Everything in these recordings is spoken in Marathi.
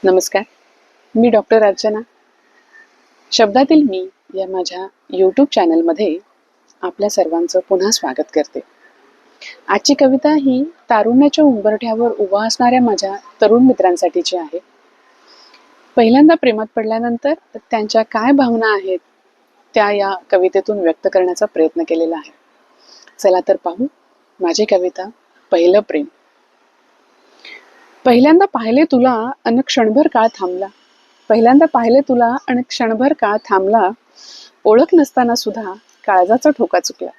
नमस्कार, मी डॉक्टर अर्चना. शब्दातील मी या माझ्या यूट्यूब चॅनलमध्ये आपल्या सर्वांचं पुन्हा स्वागत करते. आजची कविता ही तारुण्याच्या उंबरठ्यावर उभा असणाऱ्या माझ्या तरुण मित्रांसाठीची आहे. पहिल्यांदा प्रेमात पडल्यानंतर त्यांच्या काय भावना आहेत त्या या कवितेतून व्यक्त करण्याचा प्रयत्न केलेला आहे. चला तर पाहू माझी कविता पहिलं प्रेम. पहिल्यांदा पाहिले तुला अन क्षणभर काळ थांबला. पहिल्यांदा पाहिले तुला अन क्षणभर काळ थांबला. ओळख नसताना सुद्धा काळजाचा ठोका चुकला.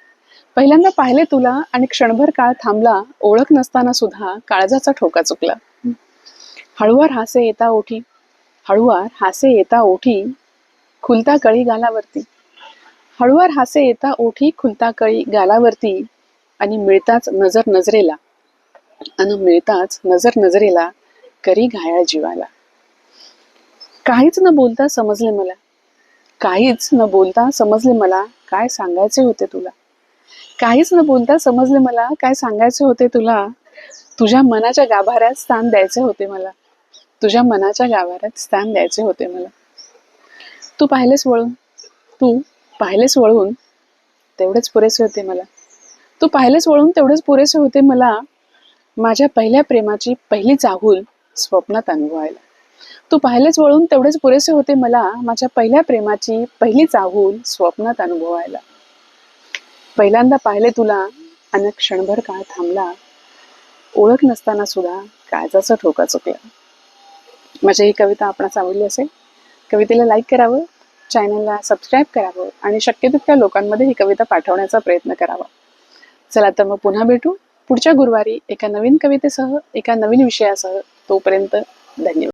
पहिल्यांदा पाहिले तुला आणि क्षणभर काळ थांबला. ओळख नसताना सुद्धा काळजाचा ठोका चुकला. हळुवार हासे येता ओठी, हळुवार हासे येता ओठी, खुलता कळी गालावरती. हळुवार हासे येता ओठी, खुलता कळी गालावरती. आणि मिळताच नजर नजरेला करी घायाळ जीवाला. काहीच न बोलता समजले मला, काहीच न बोलता समजले मला काय सांगायचे होते तुला. काहीच न बोलता समजले मला काय सांगायचे होते तुला. तुझ्या मनाच्या गाभाऱ्यात स्थान द्यायचे होते मला. तुझ्या मनाच्या गाभाऱ्यात स्थान द्यायचे होते मला. तू पाहिलेस वळून तेवढेच पुरेसे होते मला. तू पाहिलेस वळून तेवढेच पुरेसे होते मला. माझ्या पहिल्या प्रेमाची पहिली चाहूल स्वप्नात अनुभवायला. तू पाहिलेच वळून तेवढेच पुरेसे होते मला. माझ्या पहिल्या प्रेमाची पहिली चाहूल स्वप्नात अनुभवायला. पहिल्यांदा पाहिले तुला अन क्षणभर काळ थांबला. ओळख नसताना सुद्धा काळजाचा ठोका चुकला. माझी ही कविता आपणास आवडली असेल, कवितेला लाईक करावं, चॅनलला सबस्क्राईब करावं आणि शक्य तितक्या लोकांमध्ये ही कविता पाठवण्याचा प्रयत्न करावा. चला तर मग पुन्हा भेटू पुढच्या गुरुवारी एका नवीन कवितेसह, एका नवीन विषयासह. तोपर्यंत धन्यवाद.